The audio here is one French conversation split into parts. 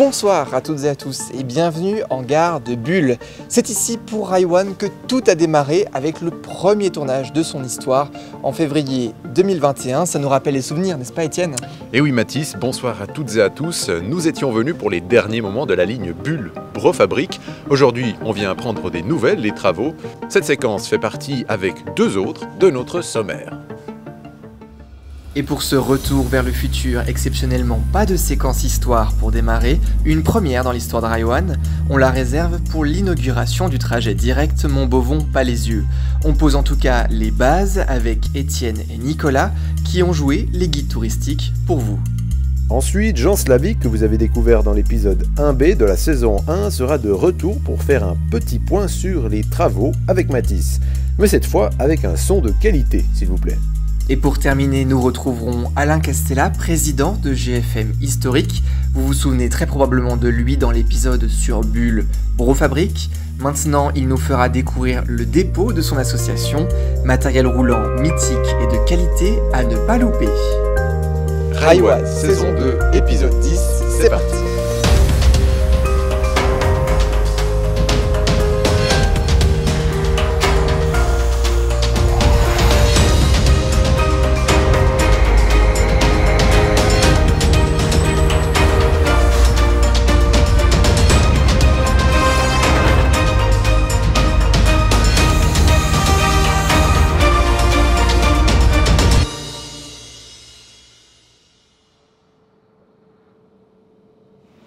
Bonsoir à toutes et à tous et bienvenue en gare de Bulle. C'est ici pour Raiwan que tout a démarré avec le premier tournage de son histoire en février 2021. Ça nous rappelle les souvenirs, n'est-ce pas Étienne? Et oui Mathis, bonsoir à toutes et à tous. Nous étions venus pour les derniers moments de la ligne Bulle Brofabrique. Aujourd'hui, on vient apprendre des nouvelles, les travaux. Cette séquence fait partie avec deux autres de notre sommaire. Et pour ce retour vers le futur, exceptionnellement pas de séquence histoire pour démarrer, une première dans l'histoire de Raiwan, on la réserve pour l'inauguration du trajet direct Montbovon-Palaisieux. On pose en tout cas les bases avec Étienne et Nicolas qui ont joué les guides touristiques pour vous. Ensuite, Jean Slavic, que vous avez découvert dans l'épisode 1B de la saison 1, sera de retour pour faire un petit point sur les travaux avec Mathis. Mais cette fois avec un son de qualité, s'il vous plaît. Et pour terminer, nous retrouverons Alain Castella, président de GFM Historique. Vous vous souvenez très probablement de lui dans l'épisode sur Bulle Brofabrique. Maintenant, il nous fera découvrir le dépôt de son association, matériel roulant mythique et de qualité à ne pas louper. Raiwan, saison 2, épisode 10, c'est parti.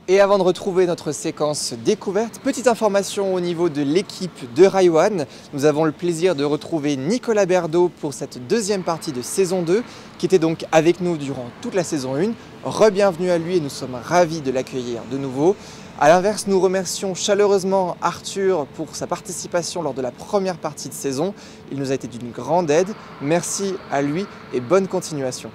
Et avant de retrouver notre séquence découverte, petite information au niveau de l'équipe de Raiwan. Nous avons le plaisir de retrouver Nicolas Berdo pour cette deuxième partie de saison 2, qui était donc avec nous durant toute la saison 1. Re-bienvenue à lui et nous sommes ravis de l'accueillir de nouveau. A l'inverse, nous remercions chaleureusement Arthur pour sa participation lors de la première partie de saison. Il nous a été d'une grande aide. Merci à lui et bonne continuation.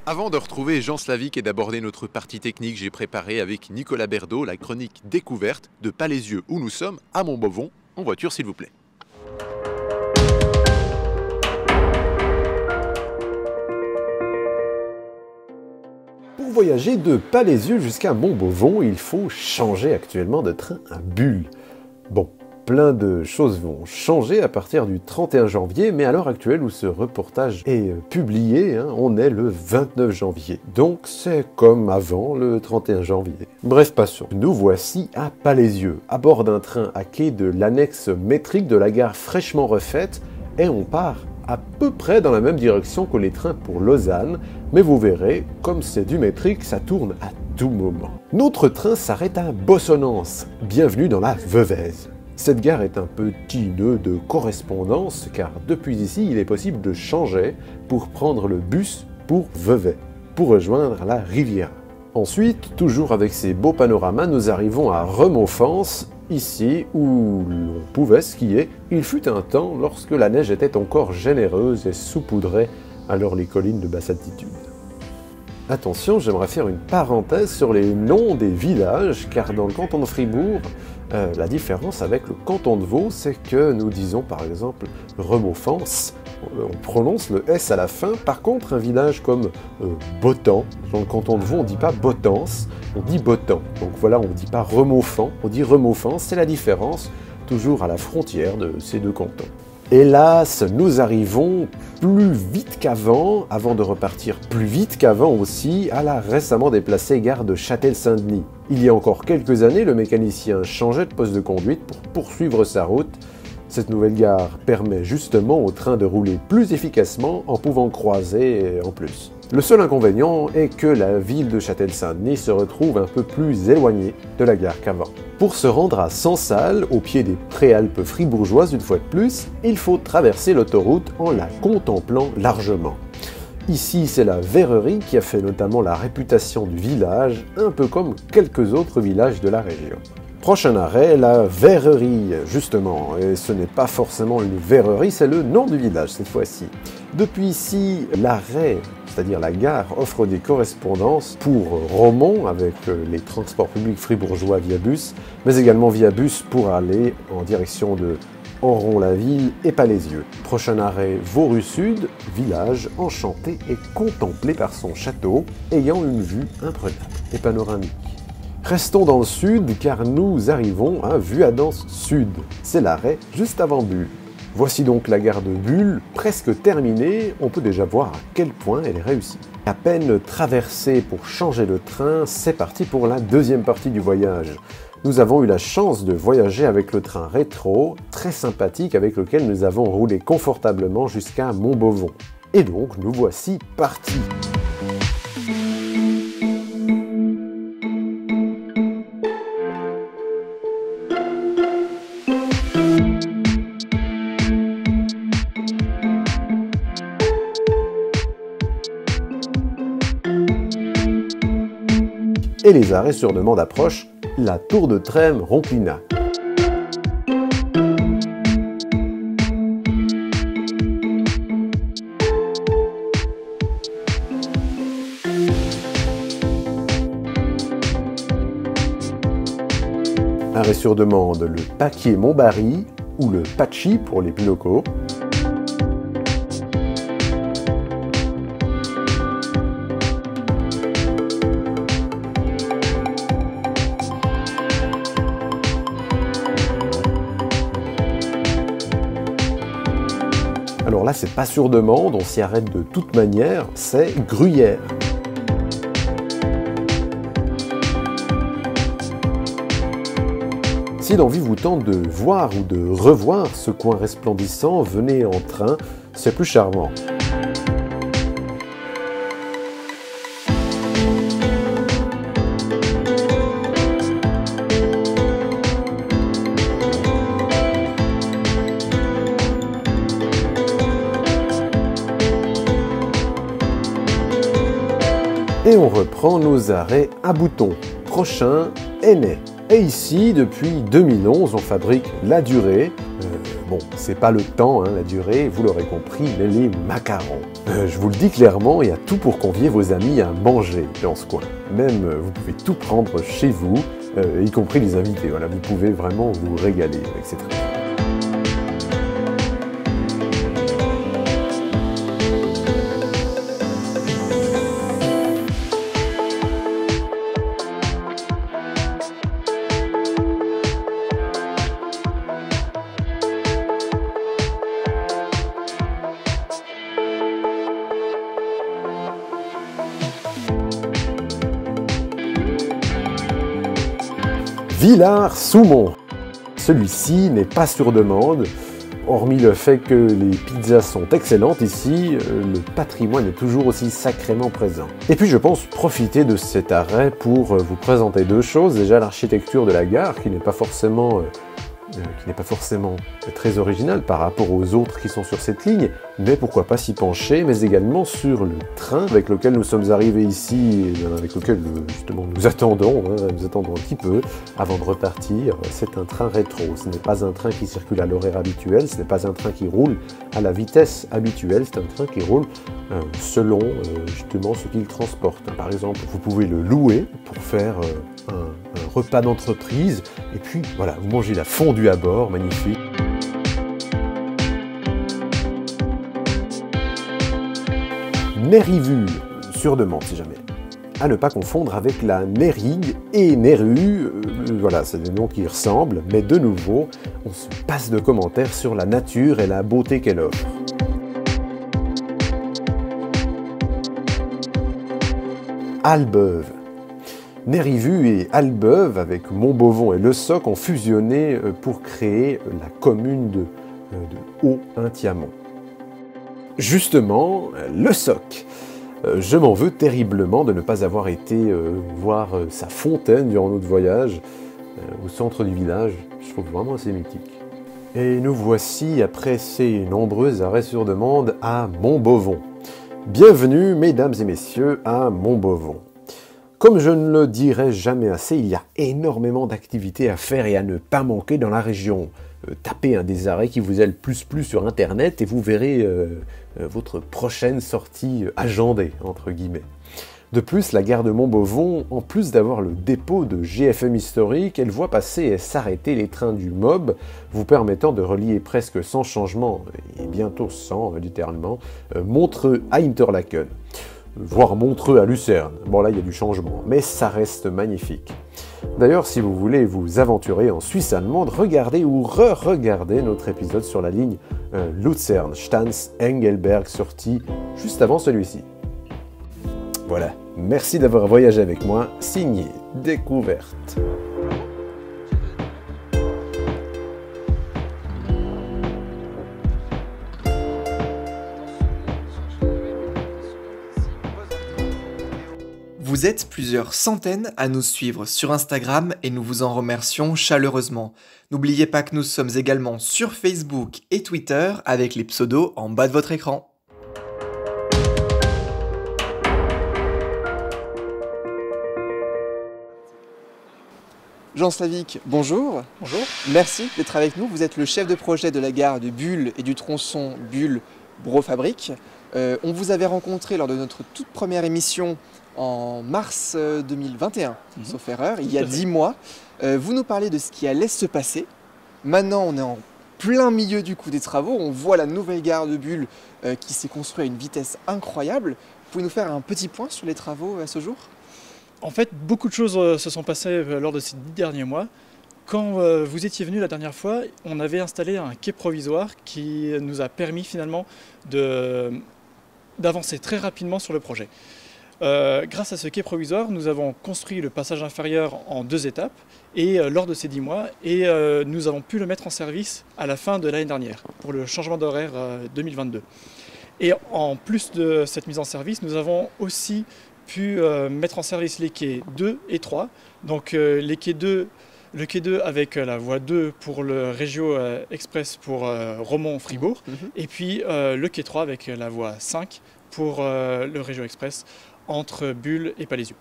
Avant de retrouver Jean Slavic et d'aborder notre partie technique, j'ai préparé avec Nicolas Berdo la chronique découverte de Palaisieux où nous sommes, à Montbovon, en voiture s'il vous plaît. Pour voyager de Palaisieux jusqu'à Montbovon, il faut changer actuellement de train à Bulle. Bon, plein de choses vont changer à partir du 31 janvier, mais à l'heure actuelle où ce reportage est publié, on est le 29 janvier. Donc c'est comme avant le 31 janvier. Bref, passons. Nous voici à Palaisieux, à bord d'un train à quai de l'annexe métrique de la gare fraîchement refaite, et on part à peu près dans la même direction que les trains pour Lausanne, mais vous verrez, comme c'est du métrique, ça tourne à tout moment. Notre train s'arrête à Bossonnance. Bienvenue dans la Veuvez. Cette gare est un petit nœud de correspondance car depuis ici, il est possible de changer pour prendre le bus pour Vevey, pour rejoindre la Riviera. Ensuite, toujours avec ces beaux panoramas, nous arrivons à Remontfens, ici où l'on pouvait skier. Il fut un temps lorsque la neige était encore généreuse et saupoudrait alors les collines de basse altitude. Attention, j'aimerais faire une parenthèse sur les noms des villages, car dans le canton de Fribourg, la différence avec le canton de Vaud, c'est que nous disons par exemple Remontfens, on prononce le S à la fin. Par contre, un village comme Botan, dans le canton de Vaud, on ne dit pas Botans, on dit Botan. Donc voilà, on ne dit pas Remontfens, on dit Remontfens, c'est la différence, toujours à la frontière de ces deux cantons. Hélas, nous arrivons plus vite qu'avant, avant de repartir plus vite qu'avant aussi, à la récemment déplacée gare de Châtel-Saint-Denis. Il y a encore quelques années, le mécanicien changeait de poste de conduite pour poursuivre sa route. Cette nouvelle gare permet justement au train de rouler plus efficacement en pouvant croiser en plus. Le seul inconvénient est que la ville de Châtel-Saint-Denis se retrouve un peu plus éloignée de la gare qu'avant. Pour se rendre à Sensal, au pied des Préalpes fribourgeoises une fois de plus, il faut traverser l'autoroute en la contemplant largement. Ici, c'est la verrerie qui a fait notamment la réputation du village, un peu comme quelques autres villages de la région. Prochain arrêt, la verrerie, justement, et ce n'est pas forcément une verrerie, c'est le nom du village cette fois-ci. Depuis ici, l'arrêt, c'est-à-dire la gare, offre des correspondances pour Romont avec les transports publics fribourgeois via bus, mais également via bus pour aller en direction de Oron-la-Ville et Palaisieux. Prochain arrêt, Vauru Sud, village enchanté et contemplé par son château, ayant une vue imprenable et panoramique. Restons dans le sud car nous arrivons à Vuadens Sud. C'est l'arrêt juste avant Bulle. Voici donc la gare de Bulle, presque terminée, on peut déjà voir à quel point elle est réussie. À peine traversée pour changer de train, c'est parti pour la deuxième partie du voyage. Nous avons eu la chance de voyager avec le train rétro, très sympathique, avec lequel nous avons roulé confortablement jusqu'à Montbovon. Et donc, nous voici partis. Et les arrêts sur demande approchent, la tour de Trême Ronquina. Arrêt sur demande, le Paquier-Montbarry ou le Pachi pour les plus locaux. Alors là, c'est pas sur demande, on s'y arrête de toute manière, c'est Gruyère. Si l'envie vous tente de voir ou de revoir ce coin resplendissant, venez en train, c'est plus charmant. Et on reprend nos arrêts à boutons. Prochain, Ainet. Et ici, depuis 2011, on fabrique la durée. Bon, c'est pas le temps, hein, la durée, vous l'aurez compris, mais les macarons. Je vous le dis clairement, il y a tout pour convier vos amis à manger dans ce coin. Même, vous pouvez tout prendre chez vous, y compris les invités. Voilà, vous pouvez vraiment vous régaler avec ces trucs. Villars-Soumont. Celui-ci n'est pas sur demande, hormis le fait que les pizzas sont excellentes ici, le patrimoine est toujours aussi sacrément présent. Et puis je pense profiter de cet arrêt pour vous présenter deux choses. Déjà l'architecture de la gare qui n'est pas forcément très originale par rapport aux autres qui sont sur cette ligne, mais pourquoi pas s'y pencher, mais également sur le train avec lequel nous sommes arrivés ici, et avec lequel justement nous attendons un petit peu avant de repartir. C'est un train rétro, ce n'est pas un train qui circule à l'horaire habituel, ce n'est pas un train qui roule à la vitesse habituelle, c'est un train qui roule selon justement ce qu'il transporte. Par exemple, vous pouvez le louer pour faire un repas d'entreprise, et puis voilà, vous mangez la fondue à bord, magnifique. Nérivue, sur demande si jamais. À ne pas confondre avec la Nérigue et Néru, voilà, c'est des noms qui ressemblent, mais de nouveau, on se passe de commentaires sur la nature et la beauté qu'elle offre. Albeuve. Nérivue et Albeuve, avec Montbovon et Le Soc, ont fusionné pour créer la commune de Haut-Intiamont. Justement, Le Soc. Je m'en veux terriblement de ne pas avoir été voir sa fontaine durant notre voyage au centre du village. Je trouve vraiment assez mythique. Et nous voici, après ces nombreux arrêts sur demande, à Montbovon. Bienvenue, mesdames et messieurs, à Montbovon. Comme je ne le dirai jamais assez, il y a énormément d'activités à faire et à ne pas manquer dans la région. Tapez un des arrêts qui vous est le plus sur internet et vous verrez votre prochaine sortie agendée, entre guillemets. De plus, la gare de Montbovon, en plus d'avoir le dépôt de GFM historique, elle voit passer et s'arrêter les trains du MOB, vous permettant de relier presque sans changement, et bientôt sans, littéralement, Montreux à Interlaken, voire Montreux à Lucerne. Bon là, il y a du changement, mais ça reste magnifique. D'ailleurs, si vous voulez vous aventurer en Suisse allemande, regardez ou re-regardez notre épisode sur la ligne Luzern-Stans-Engelberg, sorti juste avant celui-ci. Voilà, merci d'avoir voyagé avec moi, signé Découverte. Vous êtes plusieurs centaines à nous suivre sur Instagram et nous vous en remercions chaleureusement. N'oubliez pas que nous sommes également sur Facebook et Twitter avec les pseudos en bas de votre écran. Jean Slavik, bonjour. Bonjour. Merci d'être avec nous. Vous êtes le chef de projet de la gare de Bulle et du tronçon Bulle-Bro-Fabrique. On vous avait rencontré lors de notre toute première émission en mars 2021, sauf erreur, il y a 10 mois. Vous nous parlez de ce qui allait se passer. Maintenant, on est en plein milieu du coup des travaux. On voit la nouvelle gare de Bulle qui s'est construite à une vitesse incroyable. Vous pouvez nous faire un petit point sur les travaux à ce jour ? En fait, beaucoup de choses se sont passées lors de ces 10 derniers mois. Quand vous étiez venu la dernière fois, on avait installé un quai provisoire qui nous a permis finalement d'avancer très rapidement sur le projet. Grâce à ce quai provisoire, nous avons construit le passage inférieur en 2 étapes et lors de ces 10 mois, et nous avons pu le mettre en service à la fin de l'année dernière pour le changement d'horaire 2022. Et en plus de cette mise en service, nous avons aussi pu mettre en service les quais 2 et 3. Donc le quai 2 avec la voie 2 pour le Régio Express pour Romont-Fribourg, et puis le quai 3 avec la voie 5 pour le Régio Express entre Bulle et Palaisieux.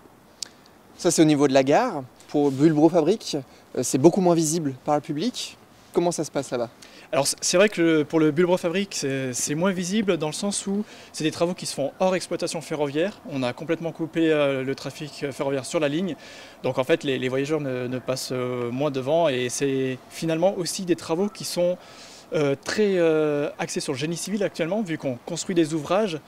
Ça, c'est au niveau de la gare. Pour Bulle-Bro-Fabrique, c'est beaucoup moins visible par le public. Comment ça se passe là-bas ? Alors c'est vrai que pour le Bulle-Bro-Fabrique, c'est moins visible dans le sens où c'est des travaux qui se font hors exploitation ferroviaire. On a complètement coupé le trafic ferroviaire sur la ligne. Donc en fait, les voyageurs ne passent moins devant. Et c'est finalement aussi des travaux qui sont très axés sur le génie civil actuellement, vu qu'on construit des ouvrages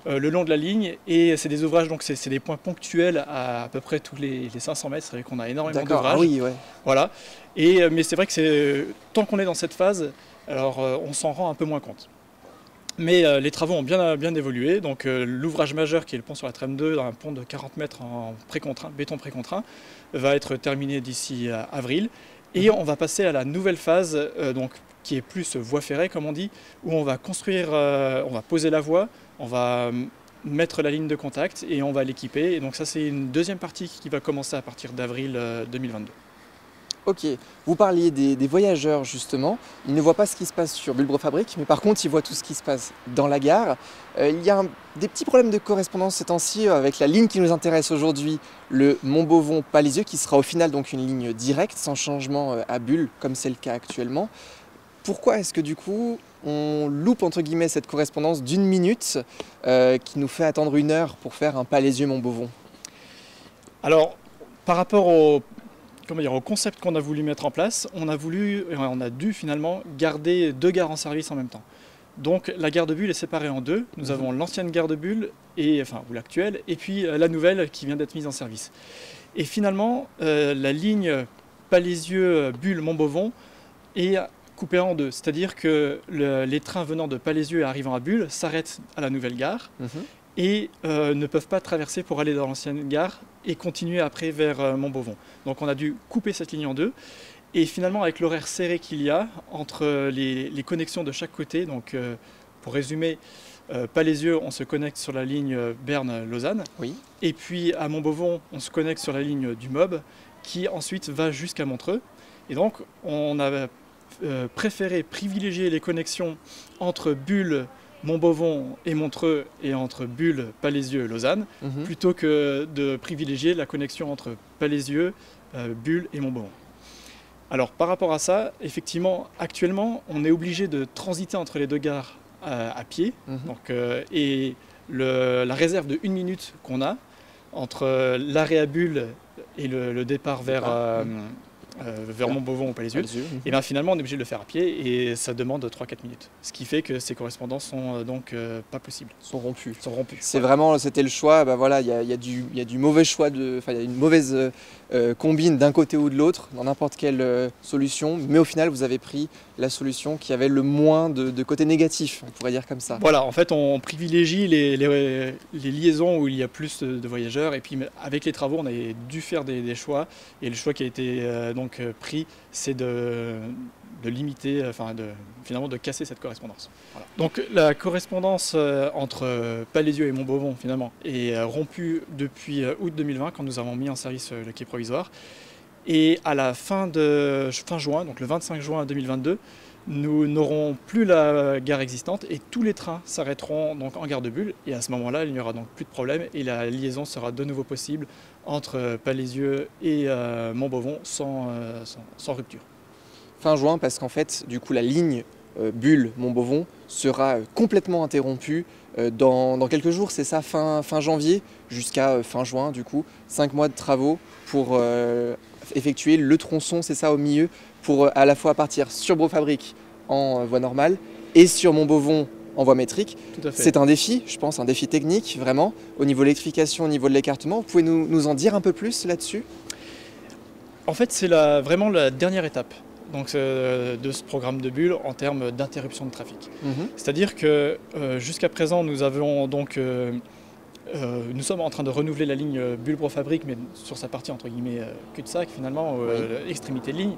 le long de la ligne, et c'est des ouvrages, donc c'est des points ponctuels à peu près tous les 500 mètres, c'est vrai qu'on a énormément d'ouvrages. Ah oui, ouais. Voilà. Mais c'est vrai que tant qu'on est dans cette phase, alors on s'en rend un peu moins compte. Mais les travaux ont bien évolué, donc l'ouvrage majeur qui est le pont sur la Trame 2, un pont de 40 mètres en précontraint, béton précontraint, va être terminé d'ici avril, et on va passer à la nouvelle phase, donc qui est plus voie ferrée comme on dit, où on va construire, on va poser la voie, on va mettre la ligne de contact et on va l'équiper. Et donc ça, c'est une deuxième partie qui va commencer à partir d'avril 2022. Ok, vous parliez des voyageurs justement, ils ne voient pas ce qui se passe sur Bulle-Bro-Fabrique, mais par contre ils voient tout ce qui se passe dans la gare. Il y a des petits problèmes de correspondance ces temps-ci avec la ligne qui nous intéresse aujourd'hui, le Montbovon-Palaisieux, qui sera au final donc une ligne directe, sans changement à Bulle, comme c'est le cas actuellement. Pourquoi est-ce que du coup on loupe entre guillemets cette correspondance d'1 minute qui nous fait attendre 1 heure pour faire un Palaisieux-Montbovon ? Alors, par rapport au concept qu'on a voulu mettre en place, on a dû finalement garder 2 gares en service en même temps. Donc la gare de Bulle est séparée en 2. Nous avons l'ancienne gare de Bulle, ou l'actuelle, et puis la nouvelle qui vient d'être mise en service. Et finalement, la ligne Palaisieux-Bulle-Montbovon est coupée en 2. C'est-à-dire que les trains venant de Palaisieux et arrivant à Bulle s'arrêtent à la nouvelle gare et ne peuvent pas traverser pour aller dans l'ancienne gare et continuer après vers Montbovon. Donc on a dû couper cette ligne en 2. Et finalement, avec l'horaire serré qu'il y a entre les connexions de chaque côté, donc pour résumer, Palaisieux, on se connecte sur la ligne Berne-Lausanne. Oui. Et puis à Montbovon, on se connecte sur la ligne du MOB qui ensuite va jusqu'à Montreux. Et donc on a préféré privilégier les connexions entre Bulle, Montbovon et Montreux et entre Bulle, Palaisieux, Lausanne, plutôt que de privilégier la connexion entre Palaisieux, Bulle et Montbovon. Alors par rapport à ça, effectivement, actuellement, on est obligé de transiter entre les 2 gares à pied. Donc, et la réserve de 1 minute qu'on a entre l'arrêt à Bulle et le départ vers Montbovon ou Palaiseul, et bien finalement on est obligé de le faire à pied et ça demande 3-4 minutes. Ce qui fait que ces correspondances sont donc pas possibles. Sont rompus. C'est vraiment, c'était le choix, bah voilà, il y a du mauvais choix, il y a une mauvaise combine d'un côté ou de l'autre, dans n'importe quelle solution, mais au final vous avez pris la solution qui avait le moins de côté négatif, on pourrait dire comme ça. Voilà, en fait on privilégie les liaisons où il y a plus de voyageurs, et puis avec les travaux on a dû faire des choix, et le choix qui a été pris, c'est de limiter, finalement de casser cette correspondance. Voilà. Donc la correspondance entre Palaiseau et Montbovon finalement est rompue depuis août 2020 quand nous avons mis en service le quai provisoire. Et à la fin juin, donc le 25 juin 2022, nous n'aurons plus la gare existante et tous les trains s'arrêteront donc en gare de Bulle. Et à ce moment-là, il n'y aura donc plus de problème et la liaison sera de nouveau possible entre Palaiseau et Montbovon sans rupture. Fin juin, parce qu'en fait, du coup, la ligne Bulle-Montbovon sera complètement interrompue dans quelques jours, c'est ça, fin janvier jusqu'à fin juin, du coup, 5 mois de travaux pour effectuer le tronçon, c'est ça, au milieu, pour à la fois partir sur Brofabrique en voie normale et sur Montbovon en voie métrique. C'est un défi, je pense, un défi technique, vraiment, au niveau de l'électrification, au niveau de l'écartement. Vous pouvez nous en dire un peu plus là-dessus? En fait, c'est vraiment la dernière étape donc, de ce programme de Bulle en termes d'interruption de trafic. C'est-à-dire que jusqu'à présent, nous avons donc... nous sommes en train de renouveler la ligne Bulle-Brofabrique, mais sur sa partie entre guillemets cul-de-sac finalement, extrémité de ligne.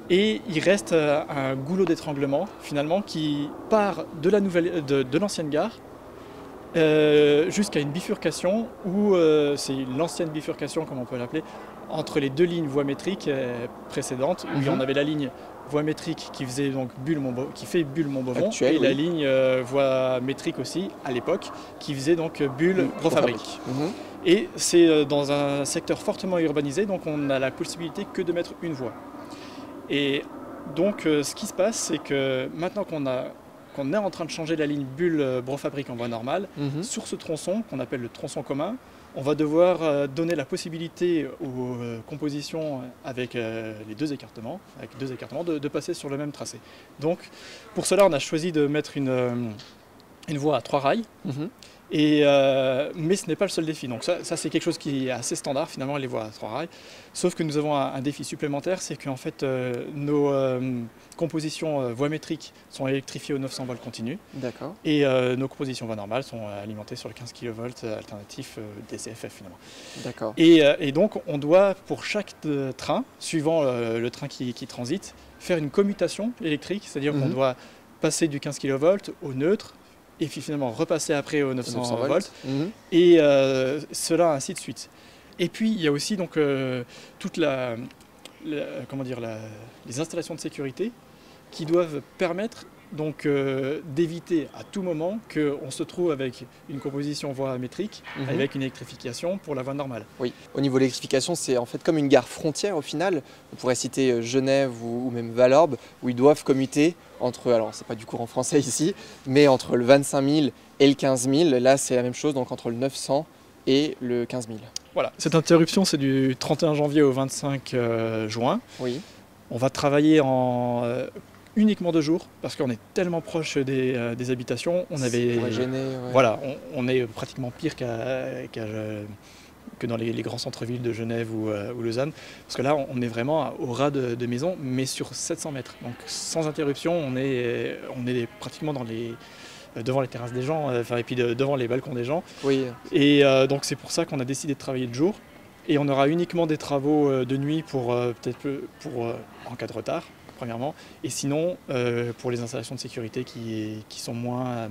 Et il reste un goulot d'étranglement finalement qui part de l'ancienne gare jusqu'à une bifurcation où c'est l'ancienne bifurcation comme on peut l'appeler entre les deux lignes voie métrique précédentes où on avait la ligne voie métrique qui faisait donc Bulle-Montbovon et la ligne voie métrique aussi à l'époque qui faisait donc Bulle-Brofabrique. Et c'est dans un secteur fortement urbanisé, donc on n'a la possibilité que de mettre une voie. Et donc ce qui se passe, c'est que maintenant qu'on est en train de changer la ligne Bulle-Brofabrique en voie normale, sur ce tronçon qu'on appelle le tronçon commun, on va devoir donner la possibilité aux compositions avec les deux écartements, de passer sur le même tracé. Donc pour cela, on a choisi de mettre une voie à 3 rails. Mais ce n'est pas le seul défi, donc ça c'est quelque chose qui est assez standard finalement, les voies à 3 rails, sauf que nous avons un défi supplémentaire, c'est qu'en fait nos compositions voies métriques sont électrifiées au 900 volts continu, et nos compositions voies normales sont alimentées sur le 15 kV alternatif DCFF finalement. Et donc on doit pour chaque train, suivant le train qui transite, faire une commutation électrique, c'est-à-dire qu'on doit passer du 15 kV au neutre, et puis finalement repasser après au 900 volts, et cela ainsi de suite. Et puis il y a aussi donc toute les installations de sécurité qui doivent permettre donc d'éviter à tout moment qu'on se trouve avec une composition voie métrique avec une électrification pour la voie normale. Oui, au niveau de l'électrification, c'est en fait comme une gare frontière au final. On pourrait citer Genève ou même Valorbe, où ils doivent commuter entre, alors c'est pas du courant français ici, mais entre le 25 000 et le 15 000. Là, c'est la même chose, donc entre le 900 et le 15 000. Voilà, cette interruption, c'est du 31 janvier au 25 juin. On va travailler uniquement 2 jours, parce qu'on est tellement proche des habitations. On est pratiquement pire que dans les grands centres-villes de Genève ou Lausanne, parce que là on est vraiment au ras de maison, mais sur 700 mètres. Donc sans interruption, on est pratiquement devant les terrasses des gens, et puis devant les balcons des gens. Et donc c'est pour ça qu'on a décidé de travailler de jour. Et on aura uniquement des travaux de nuit pour en cas de retard, premièrement, et sinon pour les installations de sécurité qui sont moins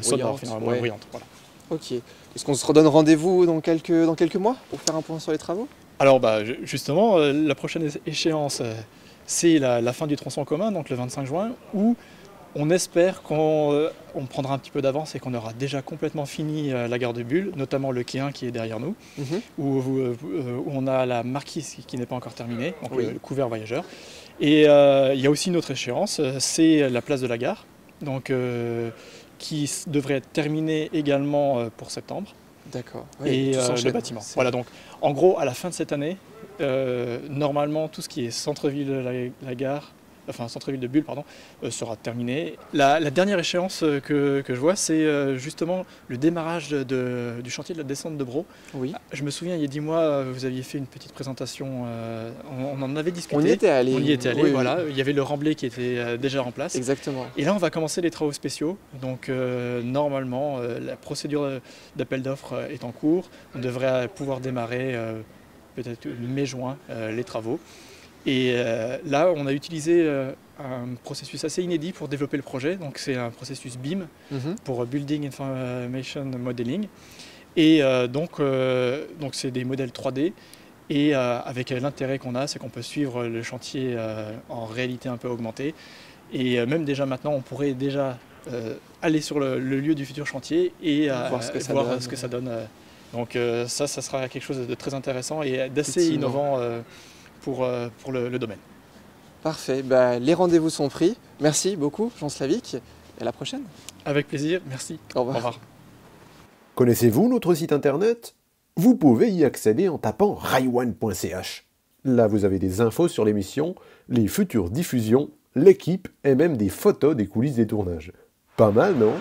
sonores, moins bruyantes. Voilà. Ok. Est-ce qu'on se redonne rendez-vous dans quelques mois pour faire un point sur les travaux? Alors justement, la prochaine échéance, c'est la fin du tronçon commun, donc le 25 juin, où on espère qu'on prendra un petit peu d'avance et qu'on aura déjà complètement fini la gare de Bulle, notamment le quai 1 qui est derrière nous, où on a la marquise qui n'est pas encore terminée, donc le couvert voyageur. Et il y a aussi une autre échéance, c'est la place de la gare, donc, qui devrait être terminée également pour septembre. D'accord. et le bâtiment. Voilà, donc en gros, à la fin de cette année, normalement, tout ce qui est centre-ville, la gare, enfin centre-ville de Bulle, pardon, sera terminé. La dernière échéance que je vois, c'est justement le démarrage du chantier de la descente de Bro. Oui. Je me souviens, il y a 10 mois, vous aviez fait une petite présentation, on en avait discuté. On y était allé. On y était allé, oui, voilà. Oui. Il y avait le remblai qui était déjà en place. Exactement. Et là, on va commencer les travaux spéciaux. Donc, normalement, la procédure d'appel d'offres est en cours. On devrait pouvoir démarrer peut-être mai-juin les travaux. Et là, on a utilisé un processus assez inédit pour développer le projet. Donc, c'est un processus BIM pour Building Information Modeling. Et donc c'est des modèles 3D. Et avec l'intérêt qu'on a, c'est qu'on peut suivre le chantier en réalité un peu augmentée. Et même déjà maintenant, on pourrait déjà aller sur le lieu du futur chantier et voir ce que ça donne. Donc ça sera quelque chose de très intéressant et d'assez innovant pour le domaine. Parfait, les rendez-vous sont pris. Merci beaucoup Jean Slavic et à la prochaine. Avec plaisir, merci. Au revoir. Au revoir. Connaissez-vous notre site internet? Vous pouvez y accéder en tapant raiwan.ch. Là, vous avez des infos sur l'émission, les futures diffusions, l'équipe et même des photos des coulisses des tournages. Pas mal, non?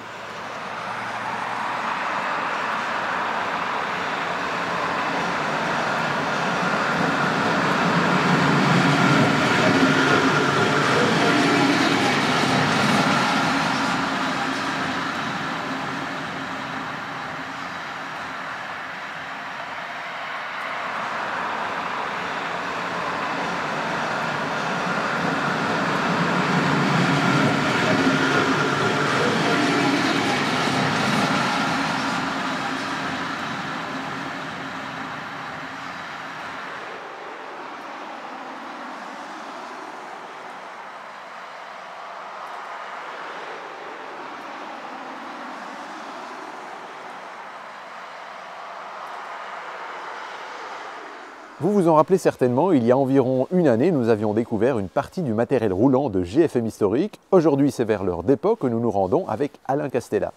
Vous vous en rappelez certainement, il y a environ une année, nous avions découvert une partie du matériel roulant de GFM Historique. Aujourd'hui, c'est vers leur dépôt que nous nous rendons avec Alain Castella.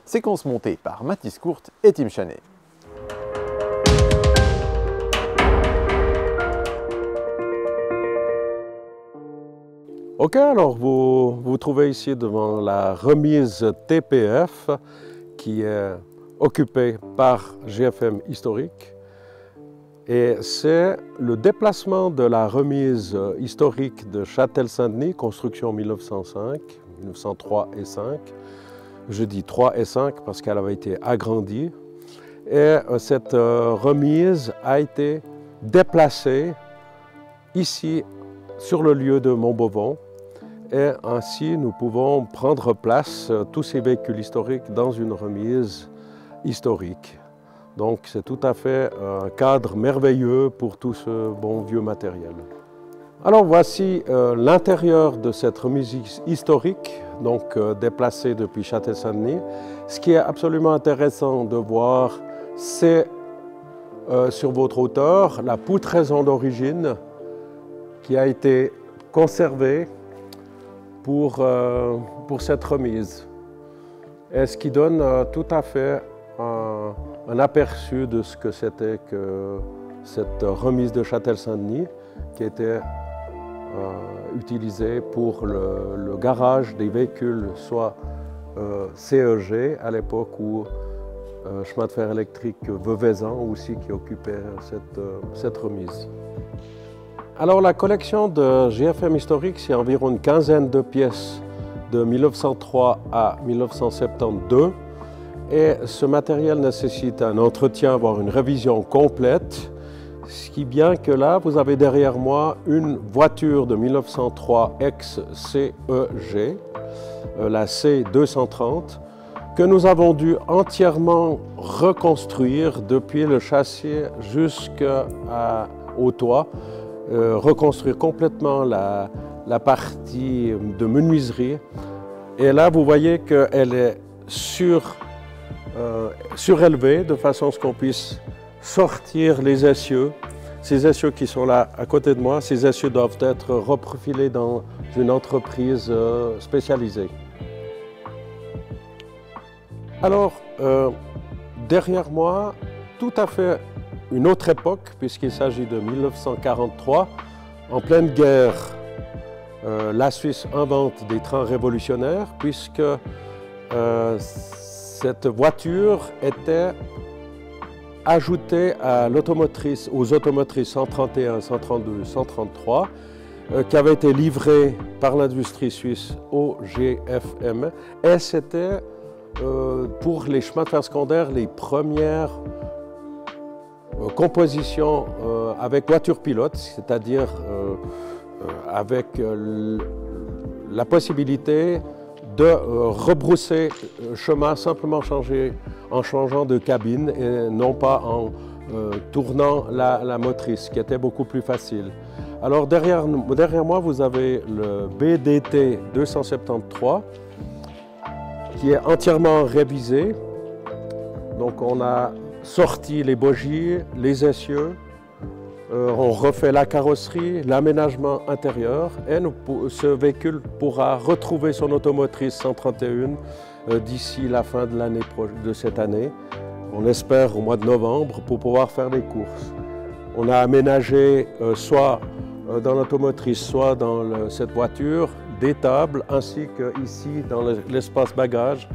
Séquence montée par Mathis Courte et Tim Chanet. Ok, alors vous trouvez ici devant la remise TPF qui est occupée par GFM Historique. Et c'est le déplacement de la remise historique de Châtel-Saint-Denis, construction 1905, 1903 et 5. Je dis 3 et 5 parce qu'elle avait été agrandie. Et cette remise a été déplacée ici sur le lieu de Montbovon. Et ainsi, nous pouvons prendre place tous ces véhicules historiques dans une remise historique. Donc c'est tout à fait un cadre merveilleux pour tout ce bon vieux matériel. Alors voici l'intérieur de cette remise historique, donc déplacée depuis Châtel-Saint-Denis. Ce qui est absolument intéressant de voir, c'est sur votre hauteur la poutraison d'origine qui a été conservée pour cette remise. Et ce qui donne tout à fait un aperçu de ce que c'était que cette remise de Châtel-Saint-Denis qui était utilisée pour le garage des véhicules, soit CEG à l'époque ou chemin de fer électrique Veuvezan aussi qui occupait cette remise. Alors la collection de GFM Historique, c'est environ une quinzaine de pièces de 1903 à 1972. Et ce matériel nécessite un entretien, voire une révision complète. Ce qui est bien que là, vous avez derrière moi une voiture de 1903 ex-CEG, la C230, que nous avons dû entièrement reconstruire depuis le châssis jusqu'au toit, reconstruire complètement la partie de menuiserie. Et là, vous voyez qu'elle est surélevée de façon à ce qu'on puisse sortir les essieux. Ces essieux qui sont là à côté de moi, ces essieux doivent être reprofilés dans une entreprise spécialisée. Alors, derrière moi, tout à fait une autre époque, puisqu'il s'agit de 1943, en pleine guerre. La Suisse invente des trains révolutionnaires, puisque cette voiture était ajoutée aux automotrices 131, 132, 133, qui avaient été livrées par l'industrie suisse au GFM. Et c'était pour les chemins de fer secondaires les premières compositions avec voiture pilote, c'est-à-dire avec la possibilité de rebrousser chemin simplement en changeant de cabine et non pas en tournant la motrice, qui était beaucoup plus facile. Alors derrière moi, vous avez le BDT 273 qui est entièrement révisé. Donc on a sorti les bogies, les essieux, on refait la carrosserie, l'aménagement intérieur et ce véhicule pourra retrouver son automotrice 131 d'ici la fin de cette année. On espère au mois de novembre pour pouvoir faire des courses. On a aménagé soit dans l'automotrice, soit dans cette voiture, des tables ainsi qu'ici dans l'espace bagage,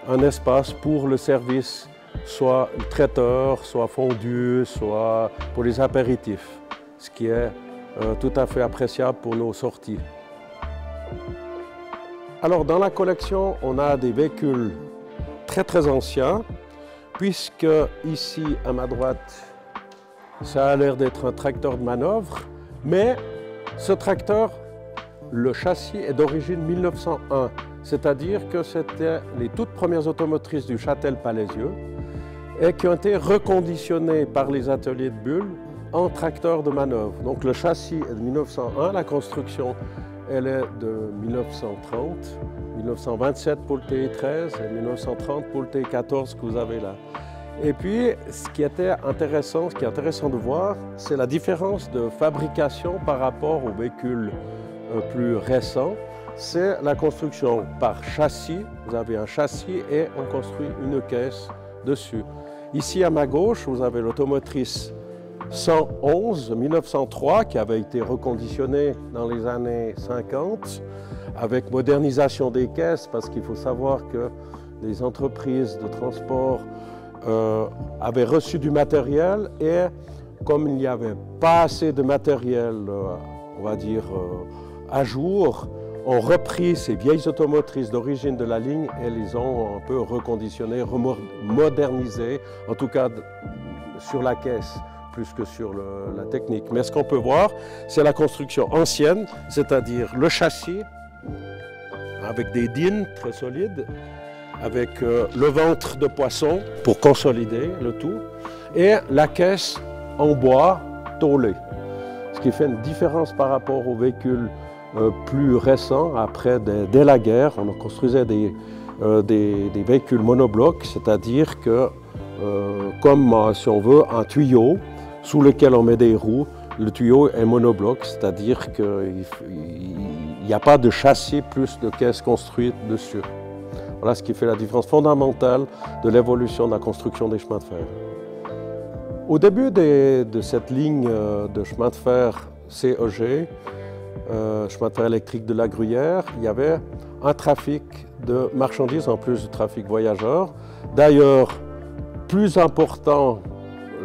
un espace pour le service, soit traiteur, soit fondu, soit pour les apéritifs, ce qui est tout à fait appréciable pour nos sorties. Alors dans la collection, on a des véhicules très anciens, puisque ici à ma droite, ça a l'air d'être un tracteur de manœuvre, mais ce tracteur, le châssis est d'origine 1901, c'est-à-dire que c'était les toutes premières automotrices du Châtel-Palaisieux et qui ont été reconditionnées par les ateliers de Bulle en tracteur de manœuvre. Donc le châssis est de 1901, la construction elle est de 1930, 1927 pour le TI13 et 1930 pour le TI14 que vous avez là. Et puis, ce qui est intéressant de voir, c'est la différence de fabrication par rapport aux véhicules plus récents. C'est la construction par châssis. Vous avez un châssis et on construit une caisse dessus. Ici, à ma gauche, vous avez l'automotrice 111 1903 qui avait été reconditionnée dans les années 50 avec modernisation des caisses, parce qu'il faut savoir que les entreprises de transport avaient reçu du matériel et comme il n'y avait pas assez de matériel, on va dire, à jour, ont repris ces vieilles automotrices d'origine de la ligne et les ont un peu reconditionnées, modernisées, en tout cas sur la caisse, plus que sur la technique. Mais ce qu'on peut voir, c'est la construction ancienne, c'est-à-dire le châssis avec des dînes très solides, avec le ventre de poisson pour consolider le tout, et la caisse en bois tôlé. Ce qui fait une différence par rapport aux véhicules plus récents. Après, dès la guerre, on construisait des véhicules monoblocs, c'est-à-dire que, comme si on veut, un tuyau sous lequel on met des roues, le tuyau est monobloc, c'est-à-dire qu'il n'y a pas de châssis plus de caisses construites dessus. Voilà ce qui fait la différence fondamentale de l'évolution de la construction des chemins de fer. Au début de cette ligne de chemin de fer CEG, chemin de fer électrique de la Gruyère, il y avait un trafic de marchandises en plus du trafic voyageurs. D'ailleurs, plus important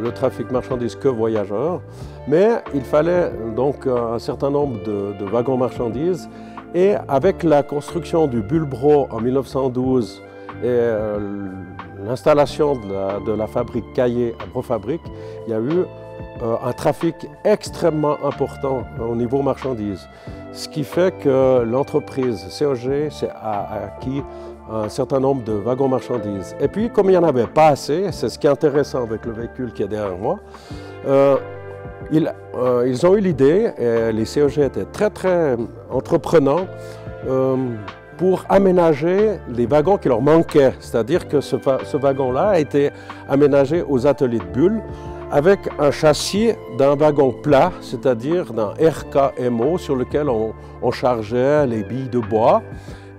le trafic marchandises que voyageurs, mais il fallait donc un certain nombre de wagons marchandises. Et avec la construction du Bullebro en 1912 et l'installation de la fabrique Caillé à Brofabrique, il y a eu un trafic extrêmement important au niveau marchandises. Ce qui fait que l'entreprise CEG a acquis un certain nombre de wagons marchandises. Et puis, comme il n'y en avait pas assez, c'est ce qui est intéressant avec le véhicule qui est derrière moi, ils ont eu l'idée, et les CEG étaient très entreprenants, pour aménager les wagons qui leur manquaient. C'est-à-dire que ce wagon-là a été aménagé aux ateliers de Bulle avec un châssis d'un wagon plat, c'est-à-dire d'un RKMO sur lequel on chargeait les billes de bois.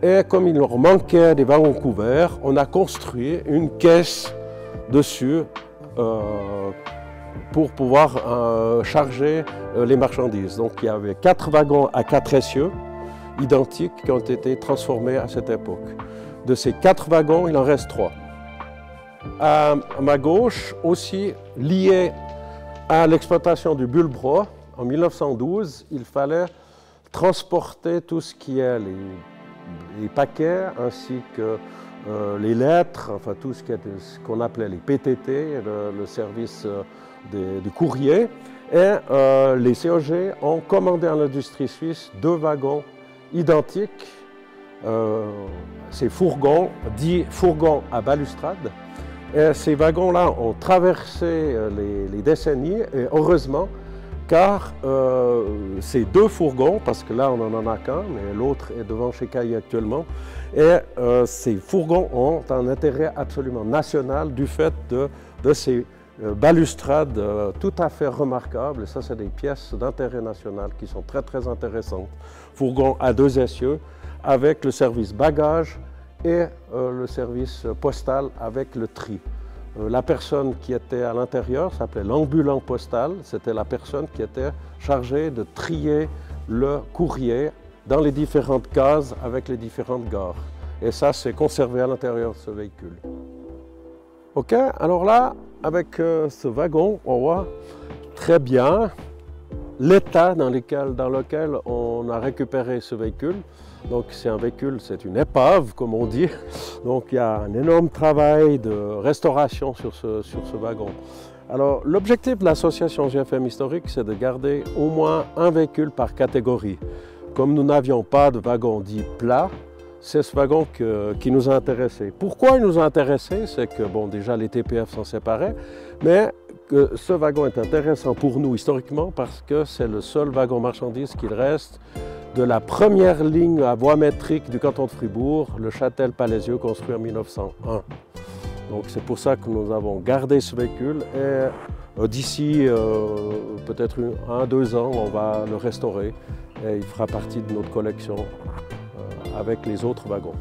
Et comme il leur manquait des wagons couverts, on a construit une caisse dessus pour pouvoir charger les marchandises. Donc il y avait 4 wagons à 4 essieux identiques qui ont été transformés à cette époque. De ces 4 wagons, il en reste 3. À ma gauche, aussi lié à l'exploitation du Bull-Bro, en 1912, il fallait transporter tout ce qui est les paquets ainsi que les lettres, enfin tout ce qu'on appelait les PTT, le service du courrier. Et les COG ont commandé à l'industrie suisse 2 wagons identiques, ces fourgons, dits fourgons à balustrade. Et ces wagons-là ont traversé les décennies, et heureusement, car ces 2 fourgons, parce que là on n'en a qu'un, mais l'autre est devant chez Caillet actuellement, et ces fourgons ont un intérêt absolument national du fait de ces balustrades tout à fait remarquables, et ça c'est des pièces d'intérêt national qui sont très très intéressantes. Fourgons à 2 essieux, avec le service bagages et le service postal avec le tri. La personne qui était à l'intérieur s'appelait l'ambulant postal. C'était la personne qui était chargée de trier le courrier dans les différentes cases avec les différentes gares. Et ça, c'est conservé à l'intérieur de ce véhicule. OK, alors là, avec ce wagon, on voit très bien l'état dans lequel on a récupéré ce véhicule. Donc c'est un véhicule, c'est une épave comme on dit. Donc il y a un énorme travail de restauration sur ce wagon. Alors l'objectif de l'association GFM Historique, c'est de garder au moins un véhicule par catégorie. Comme nous n'avions pas de wagon dit plat, c'est ce wagon qui nous a intéressés. Pourquoi il nous a intéressés? C'est que bon, déjà les TPF sont séparés, mais que ce wagon est intéressant pour nous historiquement parce que c'est le seul wagon marchandise qu'il reste de la première ligne à voie métrique du canton de Fribourg, le Châtel-Palaisieux, construit en 1901. Donc c'est pour ça que nous avons gardé ce véhicule et d'ici peut-être 1-2 ans, on va le restaurer et il fera partie de notre collection avec les autres wagons.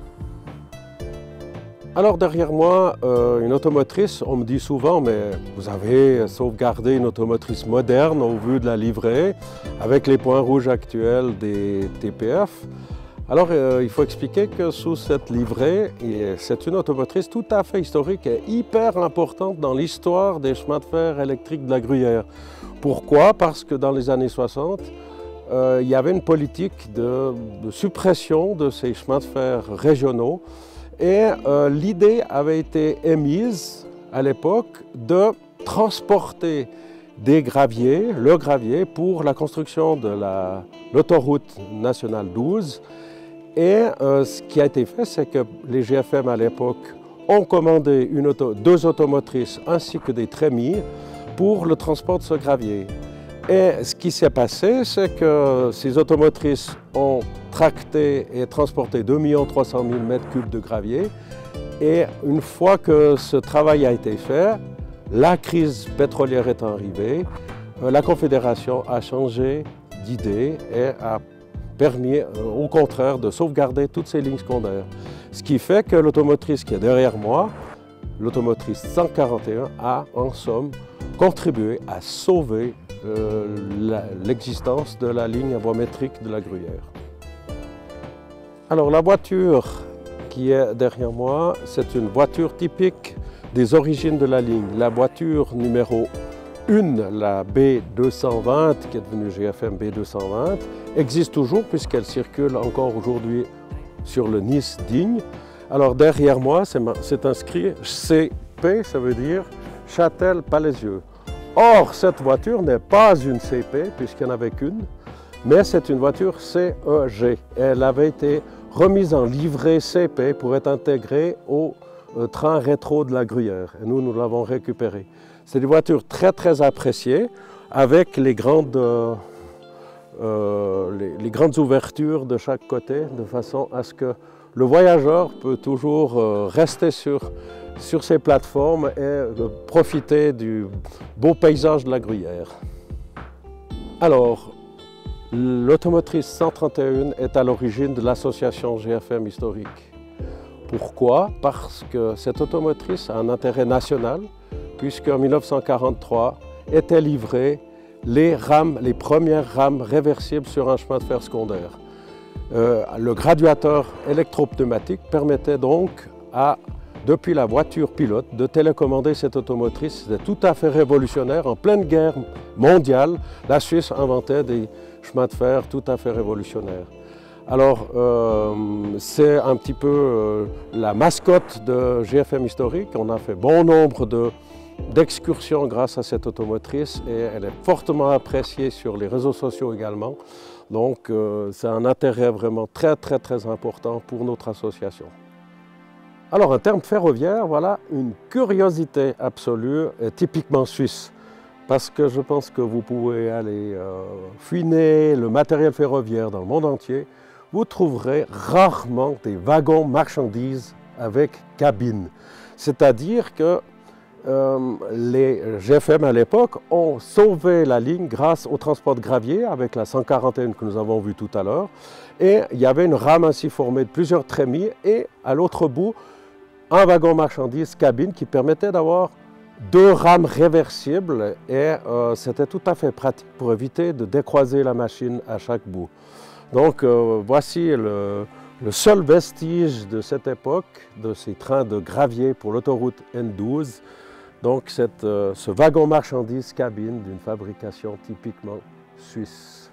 Alors derrière moi, une automotrice, on me dit souvent, mais vous avez sauvegardé une automotrice moderne au vu de la livrée, avec les points rouges actuels des TPF. Alors il faut expliquer que sous cette livrée, c'est une automotrice tout à fait historique et hyper importante dans l'histoire des chemins de fer électriques de la Gruyère. Pourquoi? Parce que dans les années 60, il y avait une politique de suppression de ces chemins de fer régionaux. Et l'idée avait été émise à l'époque de transporter des graviers, le gravier, pour la construction de l'autoroute nationale 12. Et ce qui a été fait, c'est que les GFM à l'époque ont commandé 2 automotrices ainsi que des trémies pour le transport de ce gravier. Et ce qui s'est passé, c'est que ces automotrices ont tracté et transporté 2 300 000 m3 de gravier. Et une fois que ce travail a été fait, la crise pétrolière est arrivée, la Confédération a changé d'idée et a permis au contraire de sauvegarder toutes ces lignes secondaires. Ce qui fait que l'automotrice qui est derrière moi, l'automotrice 141, a en somme contribué à sauver l'existence de la ligne à voie métrique de la Gruyère. Alors la voiture qui est derrière moi, c'est une voiture typique des origines de la ligne. La voiture numéro 1, la B220, qui est devenue GFM B220, existe toujours puisqu'elle circule encore aujourd'hui sur le Nice-Digne. Alors derrière moi, c'est inscrit CP, ça veut dire Châtel-Palaisieux. Or, cette voiture n'est pas une CP, puisqu'il n'y en avait qu'une, mais c'est une voiture CEG. Elle avait été remise en livret CP pour être intégrée au train rétro de la Gruyère. Et nous l'avons récupérée. C'est une voiture très très appréciée, avec les grandes ouvertures de chaque côté, de façon à ce que le voyageur peut toujours rester sur ces plateformes et profiter du beau paysage de la Gruyère. Alors, l'automotrice 131 est à l'origine de l'association GFM Historique. Pourquoi? Parce que cette automotrice a un intérêt national, puisqu'en 1943 étaient livrées les premières rames réversibles sur un chemin de fer secondaire. Le graduateur électropneumatique permettait donc, depuis la voiture pilote, de télécommander cette automotrice. C'était tout à fait révolutionnaire. En pleine guerre mondiale, la Suisse inventait des chemins de fer tout à fait révolutionnaires. Alors, c'est un petit peu la mascotte de GFM Historique. On a fait bon nombre d'excursions grâce à cette automotrice et elle est fortement appréciée sur les réseaux sociaux également. Donc, c'est un intérêt vraiment très important pour notre association. Alors, en termes ferroviaires, voilà une curiosité absolue et typiquement suisse. Parce que je pense que vous pouvez aller fouiner le matériel ferroviaire dans le monde entier. Vous trouverez rarement des wagons marchandises avec cabine. C'est-à-dire que les GFM à l'époque ont sauvé la ligne grâce au transport de gravier avec la 141 que nous avons vue tout à l'heure. Et il y avait une rame ainsi formée de plusieurs trémies et à l'autre bout, un wagon marchandise cabine qui permettait d'avoir 2 rames réversibles et c'était tout à fait pratique pour éviter de décroiser la machine à chaque bout. Donc voici le seul vestige de cette époque, de ces trains de gravier pour l'autoroute N12. Donc ce wagon marchandise cabine d'une fabrication typiquement suisse.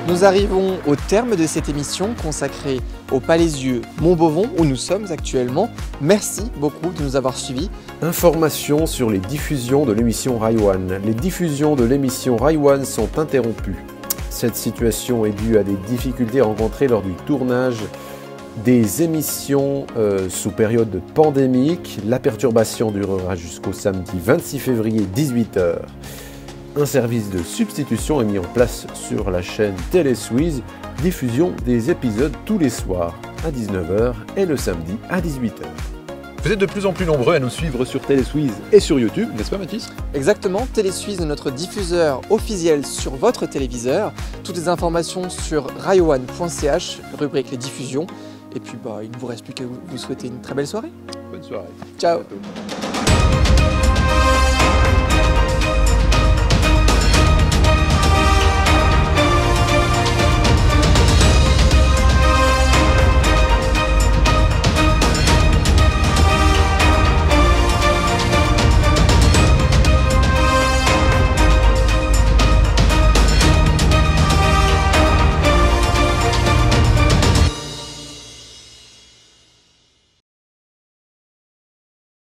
Nous arrivons au terme de cette émission consacrée au Palaisieux Montbovon où nous sommes actuellement. Merci beaucoup de nous avoir suivis. Information sur les diffusions de l'émission Raiwan. Les diffusions de l'émission Raiwan sont interrompues. Cette situation est due à des difficultés rencontrées lors du tournage des émissions sous période pandémique. La perturbation durera jusqu'au samedi 26 février 18 h. Un service de substitution est mis en place sur la chaîne Télé-Suisse, diffusion des épisodes tous les soirs à 19 h et le samedi à 18 h. Vous êtes de plus en plus nombreux à nous suivre sur Télé-Suisse et sur YouTube, n'est-ce pas Mathis? Exactement, Télé-Suisse est notre diffuseur officiel sur votre téléviseur. Toutes les informations sur raiwan.ch, rubrique les diffusions. Et puis il ne vous reste plus qu'à vous souhaiter une très belle soirée. Bonne soirée. Ciao. À bientôt.